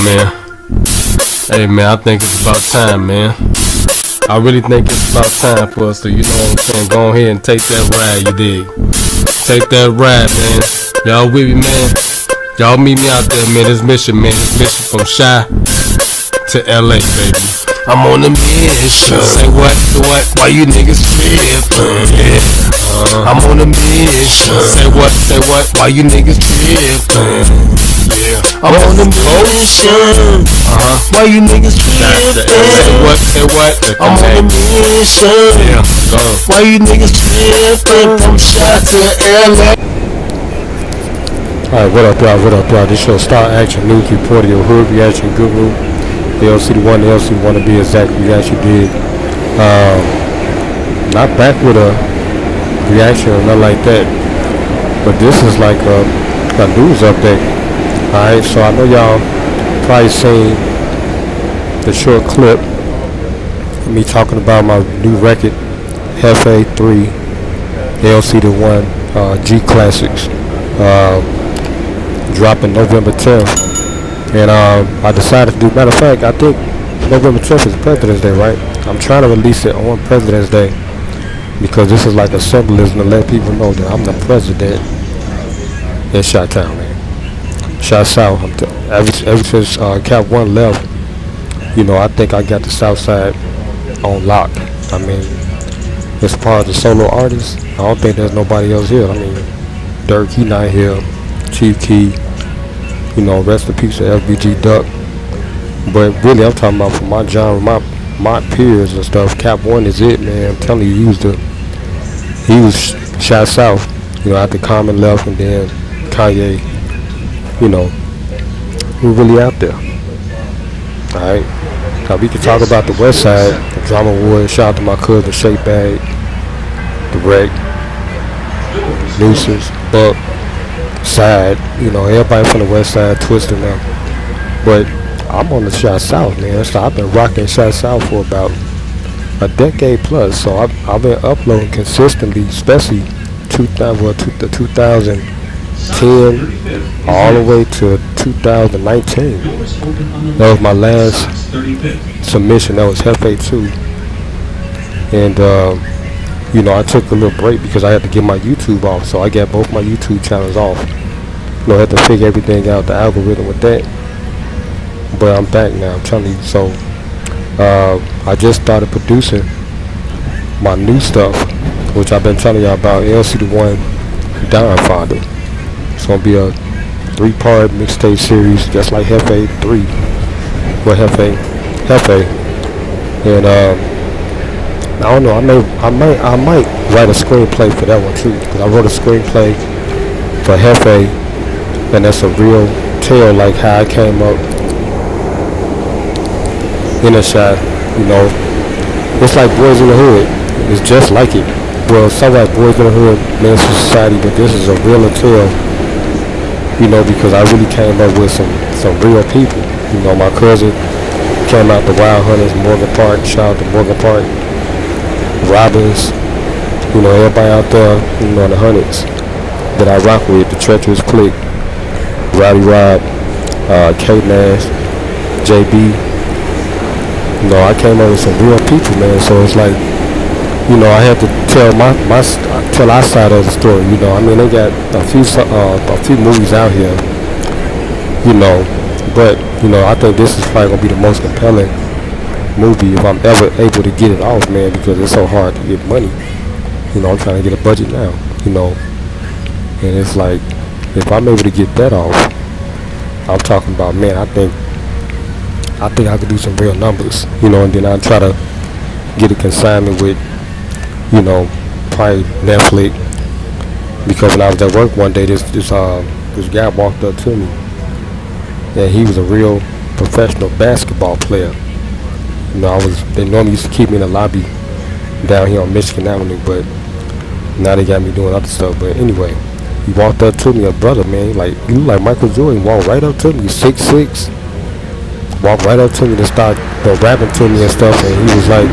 man. Hey, man, I think it's about time, man. I really think it's about time for us to, you know what I'm saying, go ahead and take that ride, you dig? Take that ride, man. Y'all with me, man? Y'all meet me out there, man. This mission, man. This mission from Shy to LA, baby. I'm on a mission. Say what? Why you niggas trippin'? Yeah. I'm on a mission. Say what? Why you niggas trippin'? Yeah. I'm on a mission. Why you niggas trippin'? Say what? I'm on a mission. Yeah. Why you niggas trippin'? From Shy to LA. Alright, what up, y'all? This show Star Action News Report, your hood reaction guru. Lcdaone, Lc1 to be exact, reaction did. Not back with a reaction or nothing like that, but this is like a news update. Alright, so I know y'all probably seen the short clip of me talking about my new record, Hefe 3, Lcdaone G Classics, dropping November 10th. And I decided to do, matter of fact, I think November 10th is President's Day, right? I'm trying to release it on President's Day because this is like a symbolism to let people know that I'm the president in Chi-Town, man. Chi-South. Ever since Cap 1 left, you know, I think I got the South Side on lock. I mean, as far as the solo artists, I don't think there's nobody else here. I mean, Dirk, he not here. Chief Key. You know, rest in peace to FBG Duck. But really, I'm talking about for my genre, my peers and stuff. Cap 1 is it, man. I'm telling you, he was shot south. You know, after Common left and then Kanye. You know, we're really out there. All right. Now we can talk about the West Side, the Drama Wars. Shout out to my cousin Shake Bag, the Wreck, Nuisance, Buck. Side, you know, everybody from the West Side twisting now, but I'm on the Shot South, man. So I've been rocking Shot South for about a decade plus. So I've been uploading consistently, especially 2010 all the way to 2019. That was my last submission. That was Hefe 2, and you know, I took a little break because I had to get my YouTube off, so I got both my YouTube channels off. You know, I had to figure everything out, the algorithm with that. But I'm back now, I'm telling you. So, I just started producing my new stuff, which I've been telling y'all about, Lcdaone Don Founder. It's gonna be a 3-part mixtape series, just like Hefe 3. Well, Hefe. And, I don't know. I might write a screenplay for that one too. Cause I wrote a screenplay for Hefe, and that's a real tale, like how I came up in a shot. You know, it's like Boys in the Hood. It's just like it. Well, some like Boys in the Hood, Men's Society, but this is a real tale. You know, because I really came up with some real people. You know, my cousin came out the Wild Hunters, Morgan Park. Shout out to Morgan Park. Robbins, you know, everybody out there, you know, the hundreds that I rock with, the Treacherous Clique, Rowdy Rob, K-Nash, JB. You know, I came up with some real people, man. So it's like, you know, I had to tell tell our side of the story. You know, I mean, they got a few movies out here, you know, but you know, I think this is probably gonna be the most compelling movie if I'm ever able to get it off, man, because it's so hard to get money. You know, I'm trying to get a budget now, you know, and it's like, if I'm able to get that off, I'm talking about, man, I think I could do some real numbers, you know, and then I'll try to get a consignment with, you know, probably Netflix, because when I was at work one day, this guy walked up to me, and he was a real professional basketball player. You know, they normally used to keep me in the lobby down here on Michigan Avenue, but now they got me doing other stuff. But anyway, he walked up to me, a brother, man, he looked like Michael Jordan. Walked right up to me, 6'6", walked right up to me to start rapping to me and stuff. And he was like,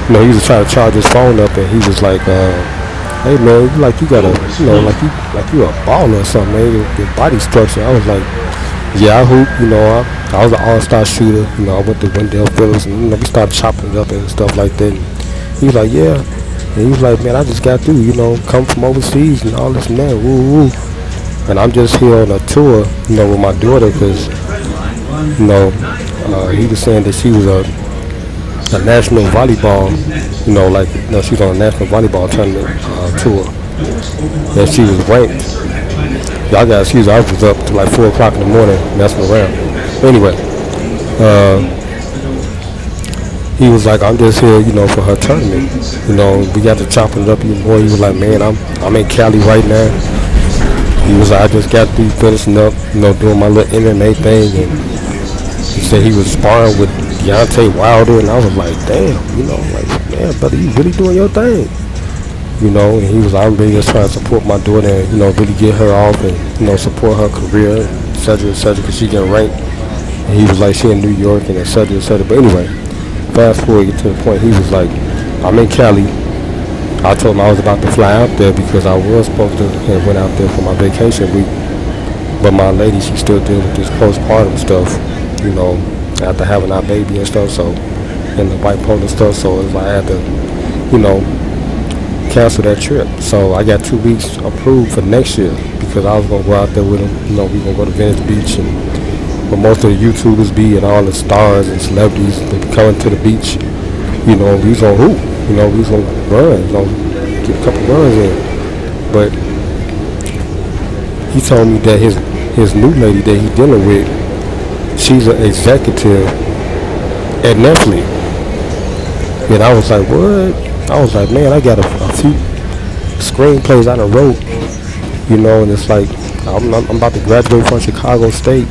you know, he was trying to charge his phone up, and he was like, hey man, you got a, you know, like you a baller or something, man. Your body structure. I was like, Yeah, I hoop. I was an all-star shooter. I went to Wendell Phillips, and we started chopping it up and stuff like that. And he was like, yeah, and he was like, man, I just got through. Come from overseas and all this and that. Woo woo. And I'm just here on a tour, with my daughter, because he was saying that she was a national volleyball, she's on a national volleyball tournament tour, and she was ranked. Y'all got to excuse me, I was up to like 4 o'clock in the morning messing around. Anyway, he was like, I'm just here, for her tournament. We got to chopping it up even more. He was like, man, I'm in Cali right now. He was like, I just got through finishing up, doing my little MMA thing, and he said he was sparring with Deontay Wilder, and I was like, damn, man, brother, you really doing your thing. And he was like, I'm really just trying to support my daughter and, really get her off and, support her career, et cetera, because she getting ranked. And he was like, she in New York and et cetera, et cetera. But anyway, fast forward to the point, he was like, I'm in Cali. I told him I was about to fly out there because I was supposed to have went out there for my vacation week. But my lady, she still dealing with this postpartum stuff, after having our baby and stuff, so, and the bipolar stuff, so it's like I had to, cancel that trip. So I got 2 weeks approved for next year because I was gonna go out there with him. We gonna go to Venice Beach, and where most of the YouTubers be and all the stars and celebrities that be coming to the beach. We was gonna hoop. We was gonna run, get a couple runs in. But he told me that his new lady that he's dealing with, she's an executive at Netflix. And I was like, what? I was like, man, I got a few screenplays I done wrote, and it's like, I'm about to graduate from Chicago State,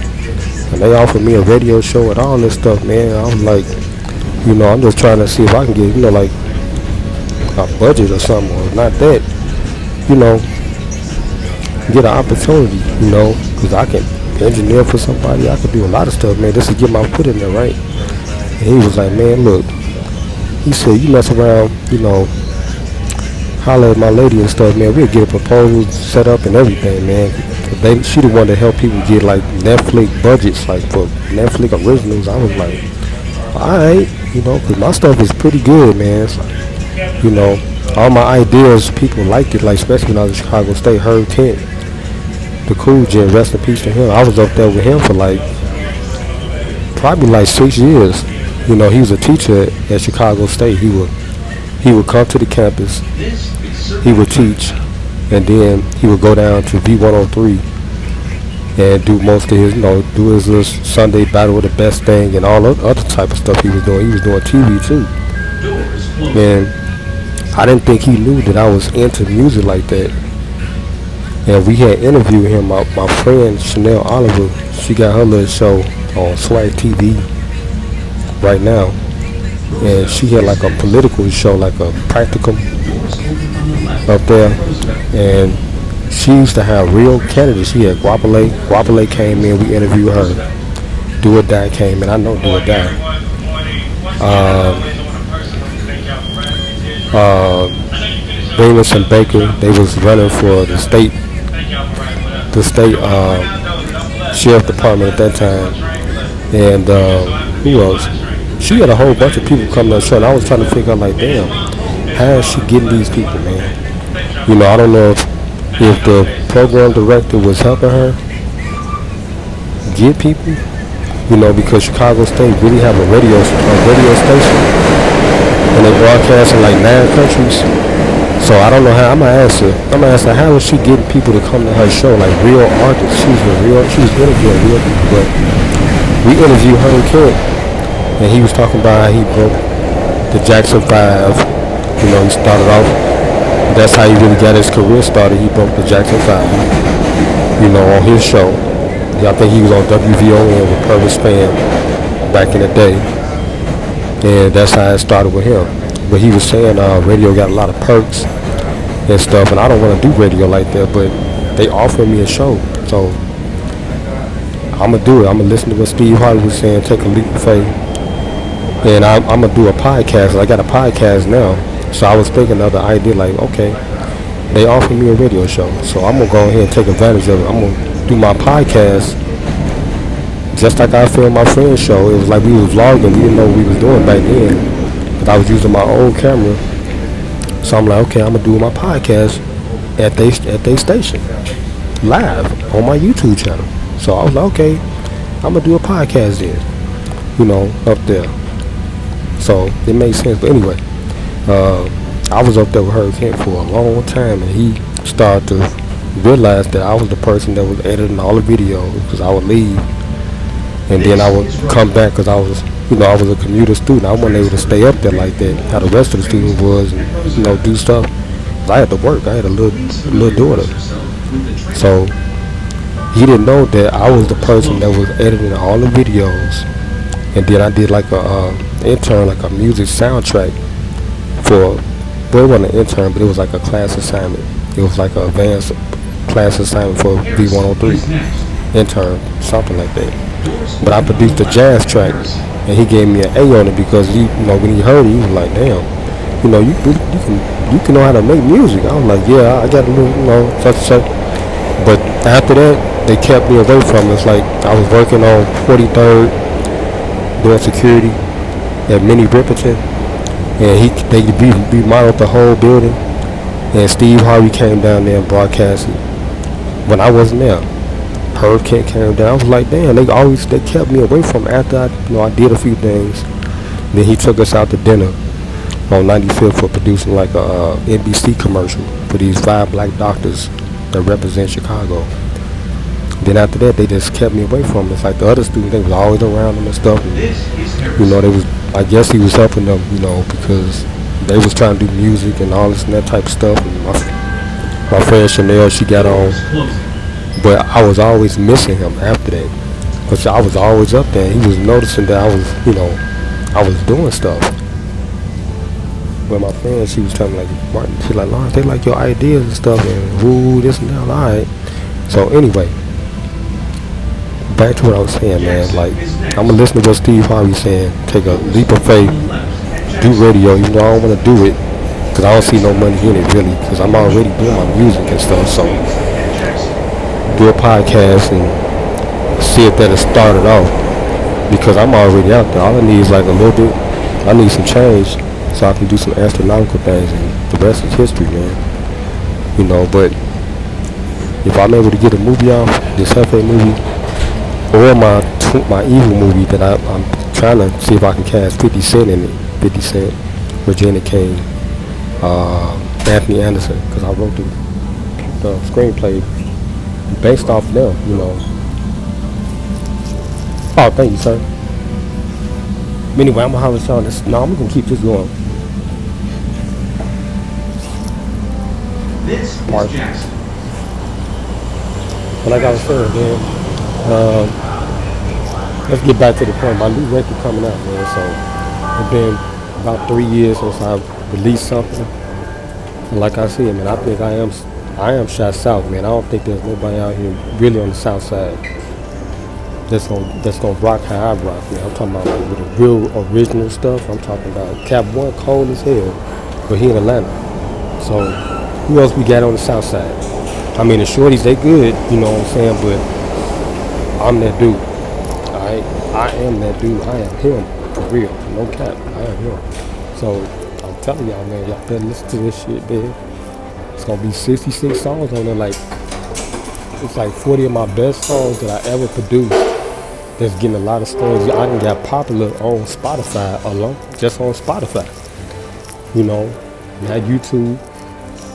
and they offered me a radio show and all this stuff, man. I was like, I'm just trying to see if I can get, like, a budget or something, or not that, get an opportunity, because I can engineer for somebody, I can do a lot of stuff, man, just to get my foot in there, right? And he was like, man, look, he said, you mess around, holler at my lady and stuff, man, we'll get a proposal set up and everything, man. She the one to help people get, like, Netflix budgets, like, for Netflix originals. I was like, alright, because my stuff is pretty good, man. It's like, all my ideas, people liked it, like, especially when I was in Chicago State. Herb Kent, the cool gent, rest in peace to him. I was up there with him for, like, probably, like, 6 years. He was a teacher at Chicago State. He would come to the campus, he would teach, and then he would go down to V103 and do most of his, do his little Sunday battle with the best thing and all other type of stuff he was doing. He was doing TV too. And I didn't think he knew that I was into music like that. And we had interviewed him, my friend Chanel Oliver. She got her little show on Swag TV right now, and she had like a political show, like a practicum up there, and she used to have real candidates. She had Guapale came in, we interviewed her. Do or Die came in. I know Do or Die. Venus and Baker, they was running for the state sheriff department at that time, and who else? She had a whole bunch of people coming to the show, and I was trying to figure out, like, damn, how is she getting these people, man? I don't know if the program director was helping her get people, because Chicago State really have a radio station, and they broadcast in like 9 countries. So I don't know how. I'm gonna ask her how is she getting people to come to her show, like real artists. She was interviewing real people, but we interviewed her kid. And he was talking about how he broke the Jackson 5. He started off. That's how he really got his career started. He broke the Jackson 5, on his show. I think he was on WVON with Purvis Span back in the day. And that's how it started with him. But he was saying radio got a lot of perks and stuff. And I don't want to do radio like that, but they offered me a show. So I'm going to do it. I'm going to listen to what Steve Harvey was saying, take a leap of faith. And I'm going to do a podcast. I got a podcast now. So I was thinking of the idea, like, okay, they offered me a radio show. So I'm going to go ahead and take advantage of it. I'm going to do my podcast just like I filmed my friend's show. It was like we was vlogging. We didn't know what we was doing back then. But I was using my old camera. So I'm like, okay, I'm gonna do my podcast at they station live on my YouTube channel. So I was like, okay, I'm gonna do a podcast then, up there. So it made sense. But anyway, I was up there with Hurricane for a long time, and he started to realize that I was the person that was editing all the videos because I would leave, and then I would come back because I was, I was a commuter student. I wasn't able to stay up there like that, how the rest of the students was, and do stuff. I had to work. I had a little daughter, so he didn't know that I was the person that was editing all the videos, and then I did like a intern, like a music soundtrack for. Well, it wasn't an intern, but it was like a class assignment. It was like an advanced class assignment for V103 intern, something like that. But I produced a jazz track, and he gave me an A on it because when he heard it, he was like, "Damn, you can know how to make music." I was like, "Yeah, I got a little, such and such." But after that, they kept me away from it. It's like I was working on 43rd doing security at Mini Ripperton, and they remodeled the whole building, and Steve Harvey came down there and broadcasted when I wasn't there. Hurricane came down. I was like, damn, they kept me away from it after I did a few things. Then he took us out to dinner on 95th for producing like a NBC commercial for these 5 black doctors that represent Chicago. Then after that, they just kept me away from it. It's like the other students, they was always around them and stuff. And, they was, I guess he was helping them, because they was trying to do music and all this and that type of stuff. And my friend Chanel, she got on. But I was always missing him after that. Because I was always up there. He was noticing that I was, I was doing stuff. But my friend, she was telling me, like, Martin, she's like, Lawrence, they like your ideas and stuff. And woo, this and that. All right. So anyway. Back to what I was saying, man. Like, I'm gonna listen to what Steve Harvey saying. Take a leap of faith. Do radio, even though I don't want to do it, because I don't see no money in it really. Because I'm already doing my music and stuff. So, do a podcast and see if that'll start it off. Because I'm already out there. All I need is like a little bit. I need some change so I can do some astronomical things, and the rest is history, man. But if I'm able to get a movie off, this Hefe movie. Or my evil movie that I'm trying to see if I can cast 50 Cent in it. 50 Cent, Regina King, Anthony Anderson, because I wrote the screenplay based off of them, Oh, thank you, sir. Anyway, I'm gonna holler at y'all. I'm gonna keep this going. This is Jackson. But like I was saying, man. Let's get back to the point. My new record coming out, man. So it's been about 3 years since I released something. And like I said, man, I think I am shot south, man. I don't think there's nobody out here really on the south side that's gonna rock how I rock, man. I'm talking about like with the real original stuff. I'm talking about Cap One cold as hell, but he in Atlanta. So who else we got on the south side? I mean, the shorties, they good, you know what I'm saying, but I'm that dude. Alright? I am that dude. I am him. For real. No cap. I am him. So I'm telling y'all, man, y'all better listen to this shit, man. It's gonna be 66 songs on there. Like, it's like 40 of my best songs that I ever produced. That's getting a lot of streams. I done got popular on Spotify alone. Just on Spotify. Not YouTube.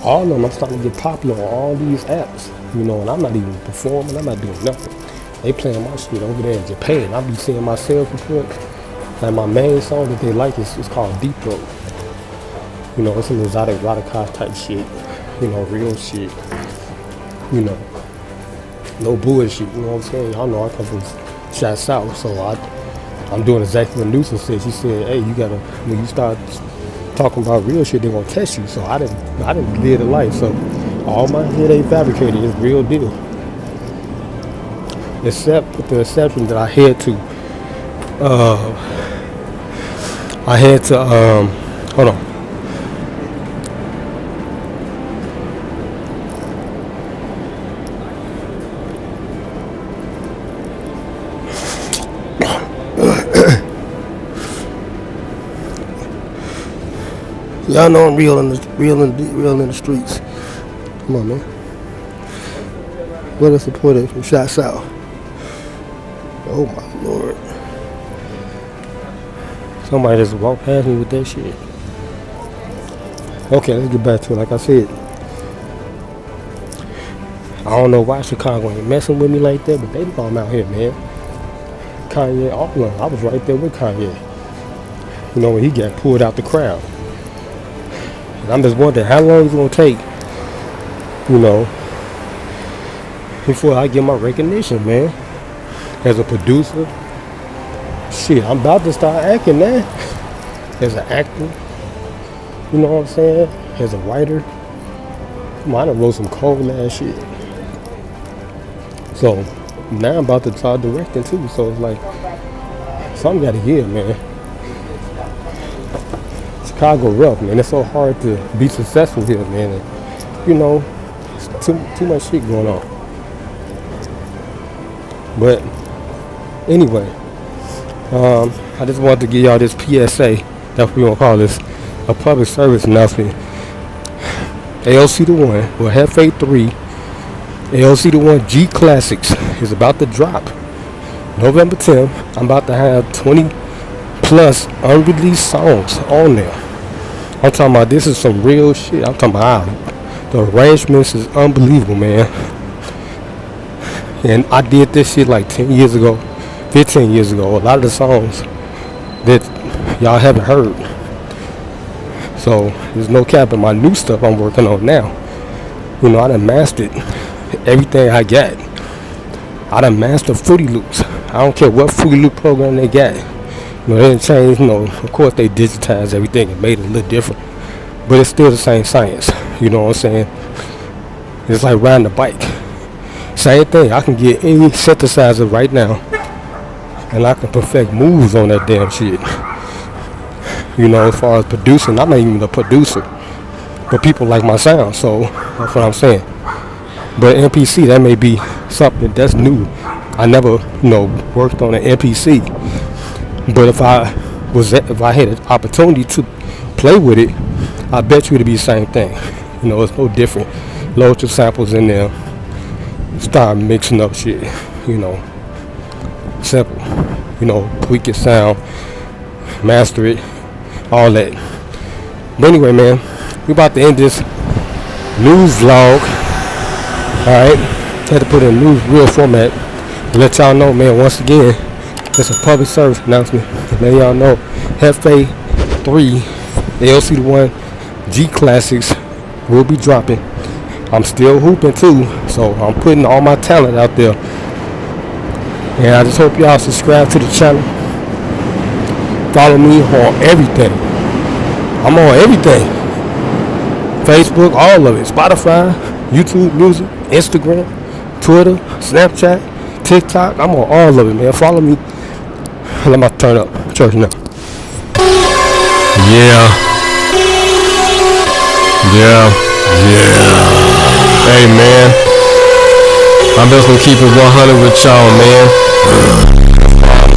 All of them, I'm starting to get popular on all these apps. And I'm not even performing. I'm not doing nothing. They playing my shit over there in Japan. I be seeing my sales reports. Like my main song that they like is called Deep Throat. It's an exotic erotica type shit. Real shit. No bullshit. You know what I'm saying? Y'all know I come from Shot South, so I'm doing exactly what Newsom said. She said, hey, you gotta, when you start talking about real shit, they're gonna test you. So I didn't live the life. So all my shit ain't fabricated. It's real deal. Except with the exception that I had to hold on. Y'all know I'm real in the streets. Come on, man. What a supporter from Shot South. Oh my lord. Somebody just walked past me with that shit. Okay, let's get back to it. Like I said, I don't know why Chicago ain't messing with me like that, but they know I'm out here, man. Kanye, I was right there with Kanye. You know, when he got pulled out the crowd. And I'm just wondering how long it's gonna take, you know, before I get my recognition, man. As a producer, shit, I'm about to start acting now. As an actor, you know what I'm saying? As a writer, come on, I done wrote some cold ass shit. So now I'm about to start directing too. So it's like something gotta give, man. Chicago rough, man. It's so hard to be successful here, man. And, you know, it's too much shit going on. But anyway, I just wanted to give y'all this PSA. That's what we gonna call this, a public service announcement. ALC the One, or Hefe 3, ALC the One G Classics is about to drop November 10th. I'm about to have 20 plus unreleased songs on there. I'm talking about this is some real shit. I'm talking about the arrangements is unbelievable, man. And I did this shit like 10 years ago, 15 years ago. A lot of the songs that y'all haven't heard. So there's no cap in my new stuff I'm working on now. You know, I done mastered everything I got. I done mastered Fruity Loops. I don't care what Fruity Loop program they got. You know, they didn't change, you know, of course they digitized everything and made it a little different. But it's still the same science. You know what I'm saying? It's like riding a bike. Same thing. I can get any synthesizer right now and I can perfect moves on that damn shit. You know, as far as producing, I'm not even a producer. But people like my sound, so that's what I'm saying. But MPC, that may be something that's new. I never, you know, worked on an MPC. But if I had an opportunity to play with it, I bet you it'd be the same thing. You know, it's no different. Load your samples in there, start mixing up shit. You know, simple. You know, tweak your sound, master it, all that. But anyway, man, we about to end this news vlog. Alright, had to put in a news real format to let y'all know, man, once again, it's a public service announcement. Let y'all know, Hefe 3, ALC the One G Classics will be dropping. I'm still hooping too, so I'm putting all my talent out there. And I just hope y'all subscribe to the channel. Follow me on everything. I'm on everything. Facebook, all of it. Spotify, YouTube Music, Instagram, Twitter, Snapchat, TikTok. I'm on all of it, man. Follow me. Let me turn up. Church now. Yeah. Hey, man. I'm just gonna keep it 100 with y'all, man.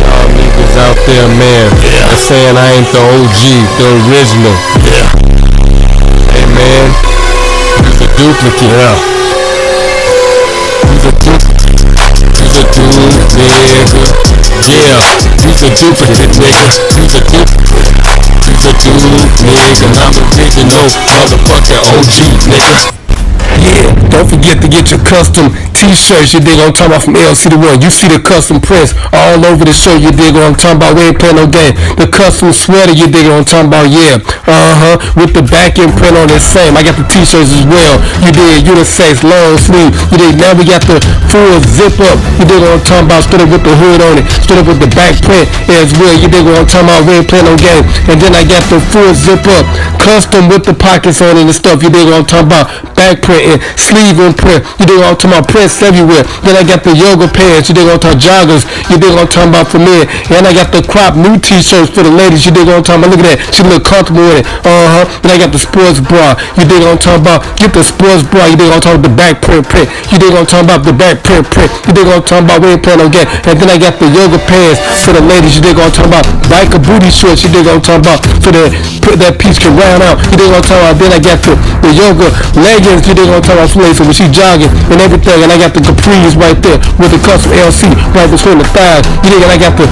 Y'all niggas out there, man. They're saying I ain't the OG, the original. Hey, man. He's a duplicate. He's a duplicate, nigga. Yeah, he's a duplicate, nigga. He's a duplicate. He's a dude, nigga. I'm original, motherfucking OG, nigga. Yeah, don't forget to get your custom t-shirts, you dig what I'm talking about, from LC the One. You see the custom prints all over the shirt, you dig what I'm talking about, we ain't playing no game. The custom sweater, you dig what I'm talking about, yeah. With the back end print on it, same. I got the t-shirts as well, you dig, unisex, long sleeve, you dig. Now we got the full zip up, you dig what I'm talking about, stood up with the hood on it, stood up with the back print as well, you dig what I'm talking about, we ain't playing no game. And then I got the full zip up, custom with the pockets on it and stuff, you dig what I'm talking about, back print and sleeve and print, you dig what I'm talking about, print vests everywhere. Then I got the yoga pants, you dig on top joggers, you dig on talking about for men. And I got the crop new t-shirts for the ladies, you dig on talking about. Look at that, she look comfortable with it. Then I got the sports bra, you dig on talking about. Get the sports bra, you dig on talking about the back print. You dig on talking about the back print. You dig on talking about we ain't playing no game. And then I got the yoga pants for the ladies, you dig on talking about. Biker booty shorts, you dig on talking about. For that piece can round out, you dig on talking about. Then I got the yoga leggings, you dig on talking about. So when she jogging and everything, and I got the capris right there with the custom LC right between the thighs. You dig, and I got the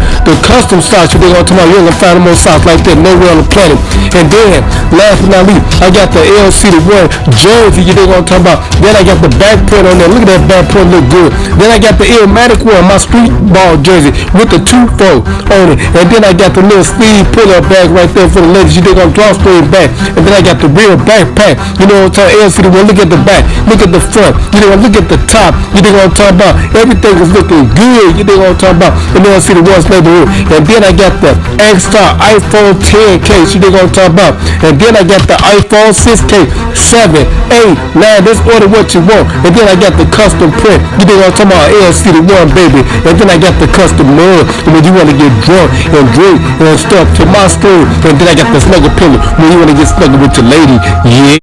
custom socks, you dig on talking about. You ain't gonna find no more socks like that nowhere on the planet. And then last but not least, I got the Lcdaone jersey, you dig on talking about. Then I got the back print on there. Look at that back print, look good. Then I got the Illmatic one, my street ball jersey with the 2-4 on it. And then I got the little sleeve pull-up bag right there for the ladies. You dig on drawstring bag. And then I got the real backpack. You know what I'm talking about? Lcdaone. Look at the back. Look at the front. You know, look at the top. You dig what I'm talking about? Everything is looking good. You dig what I'm talking about? And then Lcdaone's neighborhood. And then I got the X-Star iPhone 10 case. You dig what I'm talking about? And then I got the iPhone 6 case, 7, 8, 9. Just order what you want. And then I got the custom print. You dig what I'm talking about? Lcdaone, baby. And then I got the custom mug. And when you want to get drunk and drink and stuff to my store. And then I got the snuggle pillow when you want to get snuggle with your lady. Yeah.